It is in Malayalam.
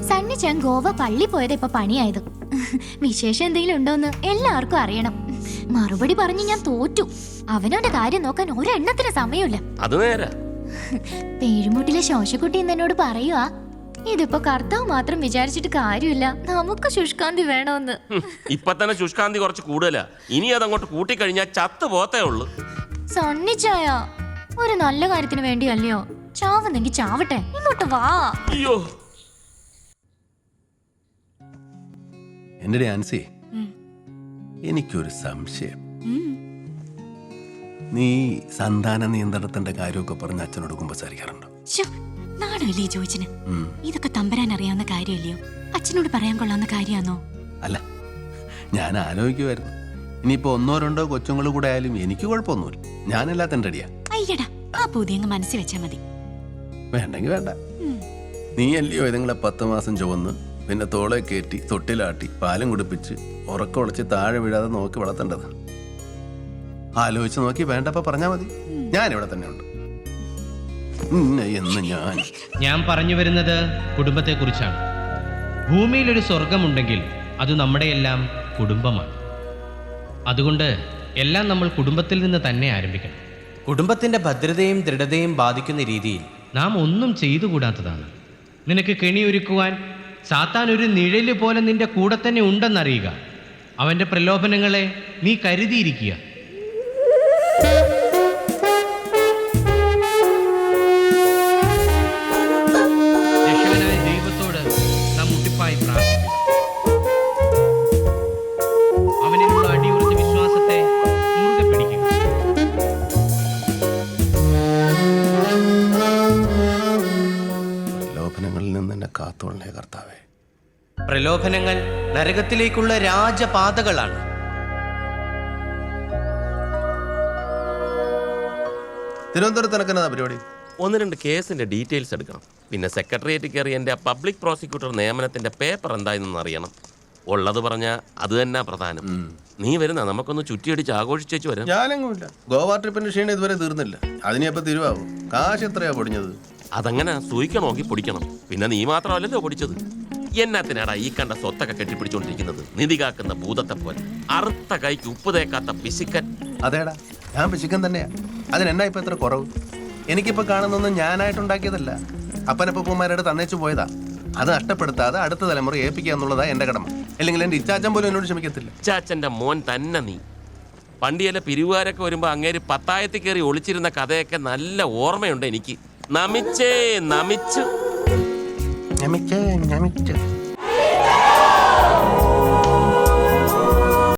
സണ്ണിച്ചാൻ ഗോവ പള്ളി പോയത് ഇപ്പൊ പണിയായത്. വിശേഷം എന്തെങ്കിലും ഉണ്ടോന്ന് എല്ലാവർക്കും അറിയണം. മറുപടി പറഞ്ഞ് ഞാൻ തോറ്റു. അവനവന്റെ കാര്യം നോക്കാൻ ഒരെണ്ണത്തിന് സമയമില്ല. അത് നേരെ. പേരുമുട്ടിലെ ശോശക്കുട്ടി എന്നോട് പറയുവാ, ഇതിപ്പോ കർത്താവ് മാത്രം വിചാരിച്ചിട്ട് കാര്യമില്ല, നമുക്ക് ശുഷ്കാന്തി വേണമെന്ന്. ഇപ്പൊ തന്നെ ശുഷ്കാന്തി കുറച്ച് കൂടുതലാ. ഇനി അതങ്ങോട്ട് കൂട്ടിക്കഴിഞ്ഞാൽ ചത്തു പോത്തേ ഉള്ളു. സണ്ണിച്ചായ ഒരു നല്ല കാര്യത്തിന് വേണ്ടിയല്ലയോ? ചാവുന്നെങ്കി ചാവട്ടെ, ഇങ്ങോട്ട് വാ. അയ്യോ, എന്റെ ആൻസി, എനിക്കൊരു സംശയം. നീ സന്താന നിയന്ത്രണത്തിന്റെ കാര്യമൊക്കെ പറഞ്ഞ് അച്ഛനോട് കുമ്പസാരിക്കാറുണ്ടോ? നാണല്ലേ ചോദിച്ചിന്? ഇതൊക്കെ തമ്പരാൻ അറിയാവുന്ന കാര്യമല്ലയോ? അച്ഛനോട് പറയാൻ കൊള്ളാവുന്ന കാര്യമാണോ? അല്ല, ഞാൻ ആലോചിക്കുമായിരുന്നു, ഇനിയിപ്പോ 1-2 കൊച്ചുങ്ങൾ കൂടെ ആയാലും എനിക്ക് കുഴപ്പമൊന്നുമില്ല. ഞാനെല്ലാത്തിനും റെഡിയാ. അയ്യടാ, ആ പൂതി അങ്ങ് മനസ്സിൽ വെച്ചാ മതി. വേണ്ടെങ്കിൽ വേണ്ട. നീ അല്ലയോ ഇതുങ്ങളെ 10 മാസം ചുവന്ന് പിന്നെ തോളെ കയറ്റി തൊട്ടിലാട്ടി പാലും കുടിപ്പിച്ച് ഉറക്കൊളച്ച് താഴെ വീഴാതെ നോക്കി വളർത്തേണ്ടത്. ആലോചിച്ച് നോക്കി വേണ്ടപ്പോ പറഞ്ഞാ മതി. ഞാനിവിടെ തന്നെ ഉണ്ട്. ഞാൻ പറഞ്ഞു വരുന്നത് കുടുംബത്തെ കുറിച്ചാണ്. ഭൂമിയിൽ ഒരു സ്വർഗമുണ്ടെങ്കിൽ അത് നമ്മുടെയെല്ലാം കുടുംബമാണ്. അതുകൊണ്ട് എല്ലാം നമ്മൾ കുടുംബത്തിൽ നിന്ന് തന്നെ ആരംഭിക്കണം. കുടുംബത്തിന്റെ ഭദ്രതയും ദൃഢതയും ബാധിക്കുന്ന രീതിയിൽ നാം ഒന്നും ചെയ്തുകൂടാത്തതാണ്. നിനക്ക് കെണിയൊരുക്കുവാൻ സാത്താൻ ഒരു നിഴല് പോലെ നിന്റെ കൂടെ തന്നെ ഉണ്ടെന്നറിയുക. അവന്റെ പ്രലോഭനങ്ങളെ നീ കരുതിയിരിക്കുക. രക്ഷകനായ ദൈവത്തോട് നാം മുട്ടിപ്പായി പ്രാർത്ഥിക്കും. അവനിലുള്ള അടിയുറച്ച വിശ്വാസത്തെ മുറുകെ പിടിക്കുക. പ്രലോഭനങ്ങളിൽ നിന്ന് എന്നെ കാത്തോളണേ കർത്താവേ. പ്രലോഭനങ്ങൾ നരകത്തിലേക്കുള്ള രാജപാതകളാണ്. തിരുവനന്തപുരത്ത് നടക്കുന്ന പരിപാടി 1-2 കേസിന്റെ ഡീറ്റെയിൽസ് എടുക്കണം. പിന്നെ സെക്രട്ടേറിയറ്റ് കയറി എൻ്റെ പബ്ലിക് പ്രോസിക്യൂട്ടർ നിയമനത്തിന്റെ പേപ്പർ എന്തായെന്ന് അറിയണം. ഉള്ളത് പറഞ്ഞ അത് തന്നെ പ്രധാനം. നീ വരുന്ന നമുക്കൊന്ന് ചുറ്റിയടിച്ച് ആഘോഷിച്ചു വരാം. ഞാനെങ്ങുമില്ല. ഗോവ ട്രിപ്പിന്റെ ക്ഷീണം ഇതുവരെ തീർന്നില്ല. അതിനിപ്പോ തിരുവാവും. കാശ് എത്രയാ പൊടിഞ്ഞത്? അതങ്ങനെ സൂയിക്ക നോക്കി പൊടിക്കണം. പിന്നെ നീ മാത്രമല്ലല്ലോ പൊടിച്ചത്. എന്നാത്തിനാടാ ഈ കണ്ട സ്വത്തൊക്കെ കെട്ടിപ്പിടിച്ചോണ്ടിരിക്കുന്നത്? നിധി കാക്കുന്ന ഭൂതത്തെ പോലെ. അറുത്ത കൈക്ക് ഉപ്പ് തേക്കാത്ത പിശുക്കൻ. അതേടാ, ഞാൻ പിശുക്കൻ തന്നെയാ. അതിനെന്നാ ഇപ്പൊ എത്ര കുറവ്? എനിക്കിപ്പോ കാണുന്നൊന്നും ഞാനായിട്ടുണ്ടാക്കിയതല്ല. അപ്പനപ്പൂപ്പന്മാരോട് തന്നേച്ചു പോയതാ. അത് നഷ്ടപ്പെടുത്താതെ അടുത്ത തലമുറ ഏൽപ്പിക്കുക എന്നുള്ളതാ എന്റെ കടമ. അല്ലെങ്കിൽ എന്റെ ഇച്ചാച്ചൻ പോലും എന്നോട് ക്ഷമിക്കത്തില്ല. ഇച്ചാച്ചന്റെ മോൻ തന്നെ നീ. പണ്ടിയല്ല പിരിവുകാരൊക്കെ വരുമ്പോ അങ്ങേര് പത്തായത്തിൽ കയറി ഒളിച്ചിരുന്ന കഥയൊക്കെ നല്ല ഓർമ്മയുണ്ട് എനിക്ക്. നമിച്ചേ നമിച്ചു.